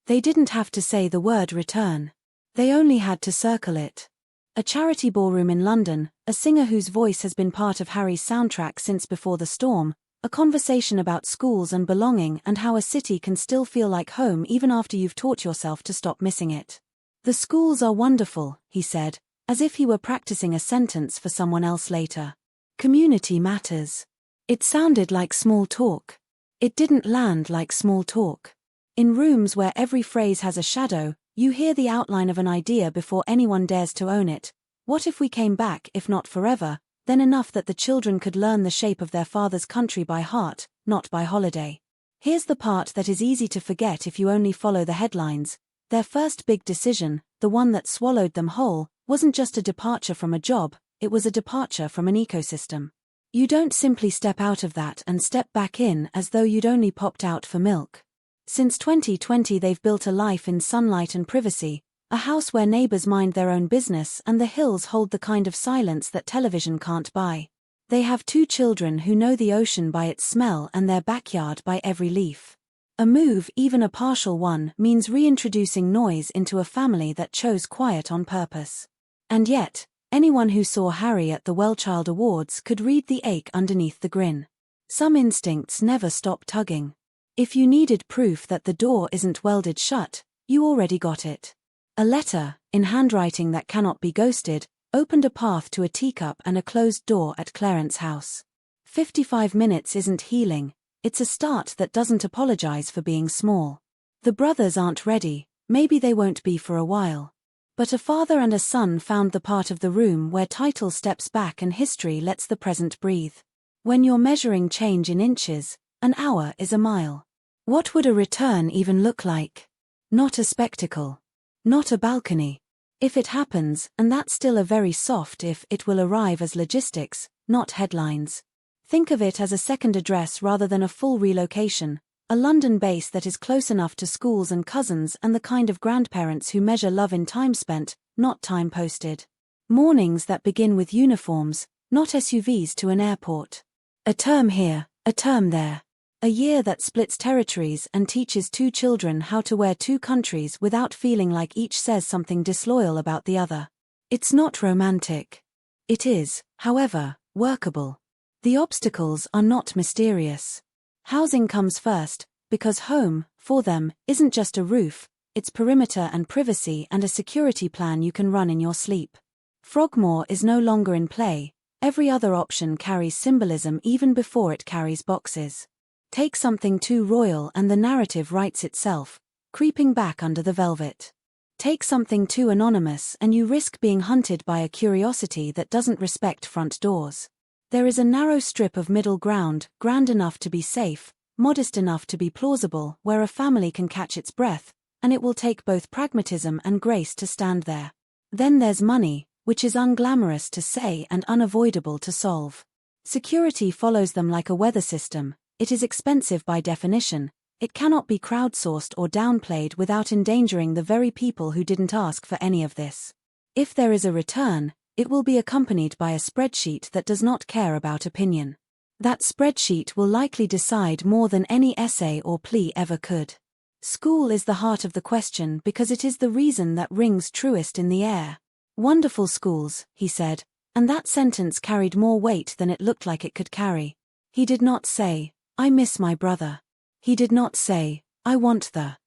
They didn't have to say the word return. They only had to circle it. A charity ballroom in London, a singer whose voice has been part of Harry's soundtrack since before the storm, a conversation about schools and belonging and how a city can still feel like home even after you've taught yourself to stop missing it. The schools are wonderful, he said, as if he were practicing a sentence for someone else later. Community matters. It sounded like small talk. It didn't land like small talk. In rooms where every phrase has a shadow, you hear the outline of an idea before anyone dares to own it. What if we came back, if not forever, then enough that the children could learn the shape of their father's country by heart, not by holiday? Here's the part that is easy to forget if you only follow the headlines. Their first big decision, the one that swallowed them whole, wasn't just a departure from a job, it was a departure from an ecosystem. You don't simply step out of that and step back in as though you'd only popped out for milk. Since 2020 they've built a life in sunlight and privacy, a house where neighbors mind their own business and the hills hold the kind of silence that television can't buy. They have 2 children who know the ocean by its smell and their backyard by every leaf. A move, even a partial one, means reintroducing noise into a family that chose quiet on purpose. And yet, anyone who saw Harry at the Wellchild Awards could read the ache underneath the grin. Some instincts never stop tugging. If you needed proof that the door isn't welded shut, you already got it. A letter, in handwriting that cannot be ghosted, opened a path to a teacup and a closed door at Clarence's house. 55 minutes isn't healing, it's a start that doesn't apologize for being small. The brothers aren't ready, maybe they won't be for a while. But a father and a son found the part of the room where title steps back and history lets the present breathe. When you're measuring change in inches, an hour is a mile. What would a return even look like? Not a spectacle. Not a balcony. If it happens, and that's still a very soft if, it will arrive as logistics, not headlines. Think of it as a second address rather than a full relocation, a London base that is close enough to schools and cousins and the kind of grandparents who measure love in time spent, not time posted. Mornings that begin with uniforms, not SUVs to an airport. A term here, a term there. A year that splits territories and teaches 2 children how to wear 2 countries without feeling like each says something disloyal about the other. It's not romantic. It is, however, workable. The obstacles are not mysterious. Housing comes first, because home, for them, isn't just a roof, it's perimeter and privacy and a security plan you can run in your sleep. Frogmore is no longer in play, every other option carries symbolism even before it carries boxes. Take something too royal and the narrative writes itself, creeping back under the velvet. Take something too anonymous and you risk being hunted by a curiosity that doesn't respect front doors. There is a narrow strip of middle ground, grand enough to be safe, modest enough to be plausible, where a family can catch its breath, and it will take both pragmatism and grace to stand there. Then there's money, which is unglamorous to say and unavoidable to solve. Security follows them like a weather system. It is expensive by definition, it cannot be crowdsourced or downplayed without endangering the very people who didn't ask for any of this. If there is a return, it will be accompanied by a spreadsheet that does not care about opinion. That spreadsheet will likely decide more than any essay or plea ever could. School is the heart of the question because it is the reason that rings truest in the air. Wonderful schools, he said, and that sentence carried more weight than it looked like it could carry. He did not say, I miss my brother. He did not say, I want the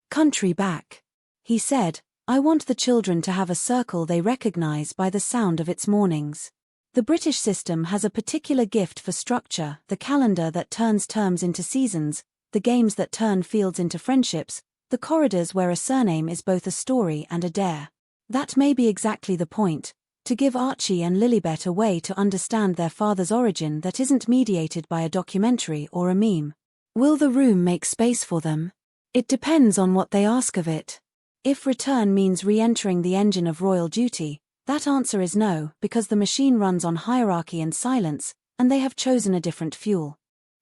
country back. He said, I want the children to have a circle they recognize by the sound of its mornings. The British system has a particular gift for structure, the calendar that turns terms into seasons, the games that turn fields into friendships, the corridors where a surname is both a story and a dare. That may be exactly the point, to give Archie and Lilibet a way to understand their father's origin that isn't mediated by a documentary or a meme. Will the room make space for them? It depends on what they ask of it. If return means re-entering the engine of royal duty, that answer is no, because the machine runs on hierarchy and silence, and they have chosen a different fuel.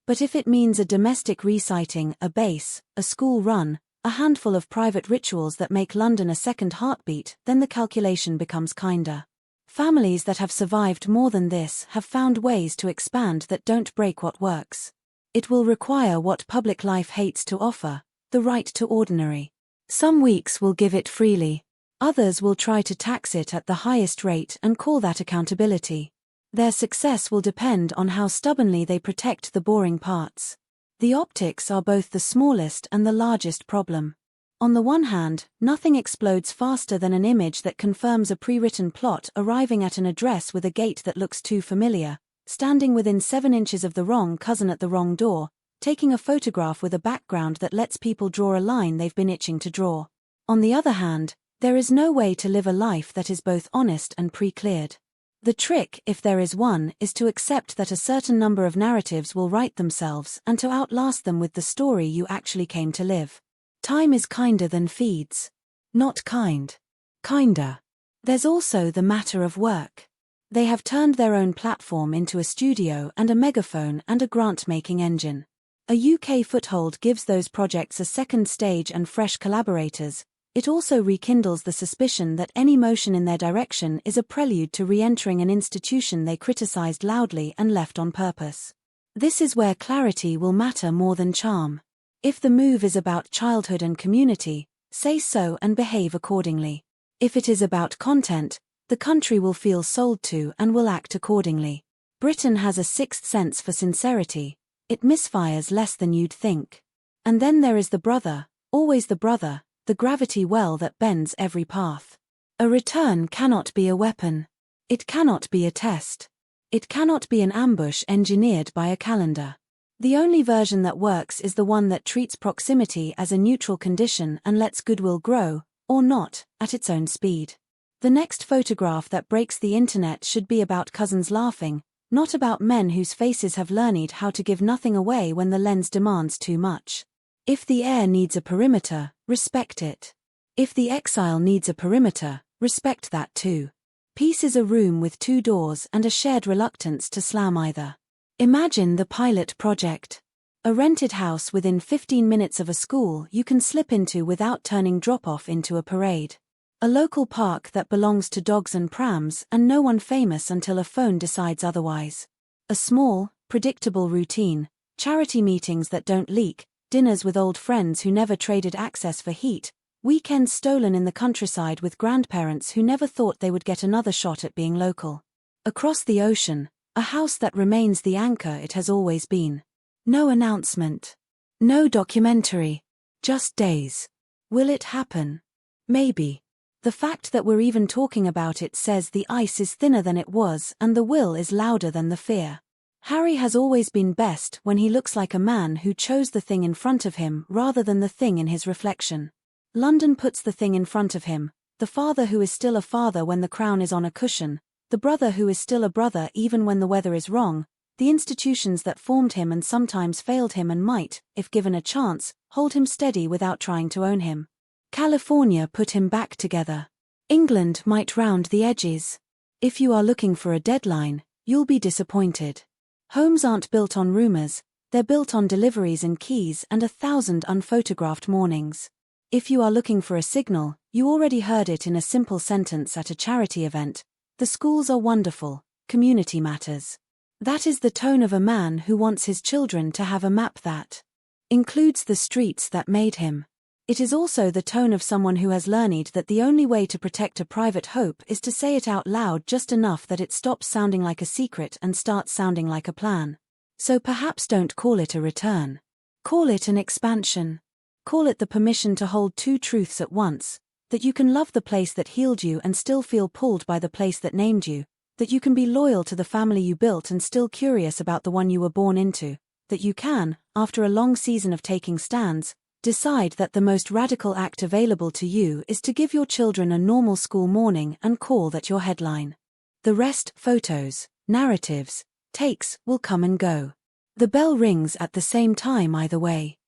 But if it means a domestic reciting, a base, a school run, a handful of private rituals that make London a second heartbeat, then the calculation becomes kinder. Families that have survived more than this have found ways to expand that don't break what works. It will require what public life hates to offer, the right to ordinary. Some weeks will give it freely. Others will try to tax it at the highest rate and call that accountability. Their success will depend on how stubbornly they protect the boring parts. The optics are both the smallest and the largest problem. On the one hand, nothing explodes faster than an image that confirms a pre-written plot arriving at an address with a gate that looks too familiar, standing within 7 inches of the wrong cousin at the wrong door, taking a photograph with a background that lets people draw a line they've been itching to draw. On the other hand, there is no way to live a life that is both honest and pre-cleared. The trick, if there is one, is to accept that a certain number of narratives will write themselves and to outlast them with the story you actually came to live. Time is kinder than feeds. Not kind. Kinder. There's also the matter of work. They have turned their own platform into a studio and a megaphone and a grant-making engine. A UK foothold gives those projects a second stage and fresh collaborators. It also rekindles the suspicion that any motion in their direction is a prelude to re-entering an institution they criticized loudly and left on purpose. This is where clarity will matter more than charm. If the move is about childhood and community, say so and behave accordingly. If it is about content, the country will feel sold to and will act accordingly. Britain has a sixth sense for sincerity. It misfires less than you'd think. And then there is the brother, always the brother, the gravity well that bends every path. A return cannot be a weapon. It cannot be a test. It cannot be an ambush engineered by a calendar. The only version that works is the one that treats proximity as a neutral condition and lets goodwill grow, or not, at its own speed. The next photograph that breaks the internet should be about cousins laughing, not about men whose faces have learned how to give nothing away when the lens demands too much. If the heir needs a perimeter, respect it. If the exile needs a perimeter, respect that too. Peace is a room with 2 doors and a shared reluctance to slam either. Imagine the pilot project. A rented house within 15 minutes of a school you can slip into without turning drop-off into a parade. A local park that belongs to dogs and prams and no one famous until a phone decides otherwise. A small, predictable routine, charity meetings that don't leak, dinners with old friends who never traded access for heat, weekends stolen in the countryside with grandparents who never thought they would get another shot at being local. Across the ocean, a house that remains the anchor it has always been. No announcement. No documentary. Just days. Will it happen? Maybe. The fact that we're even talking about it says the ice is thinner than it was and the will is louder than the fear. Harry has always been best when he looks like a man who chose the thing in front of him rather than the thing in his reflection. London puts the thing in front of him, the father who is still a father when the crown is on a cushion, the brother who is still a brother even when the weather is wrong, the institutions that formed him and sometimes failed him and might, if given a chance, hold him steady without trying to own him. California put him back together. England might round the edges. If you are looking for a deadline, you'll be disappointed. Homes aren't built on rumors, they're built on deliveries and keys and 1,000 unphotographed mornings. If you are looking for a signal, you already heard it in a simple sentence at a charity event. The schools are wonderful, community matters. That is the tone of a man who wants his children to have a map that includes the streets that made him. It is also the tone of someone who has learned that the only way to protect a private hope is to say it out loud just enough that it stops sounding like a secret and starts sounding like a plan. So perhaps don't call it a return. Call it an expansion. Call it the permission to hold 2 truths at once, that you can love the place that healed you and still feel pulled by the place that named you, that you can be loyal to the family you built and still curious about the one you were born into, that you can, after a long season of taking stands, decide that the most radical act available to you is to give your children a normal school morning and call that your headline. The rest, photos, narratives, takes, will come and go. The bell rings at the same time either way.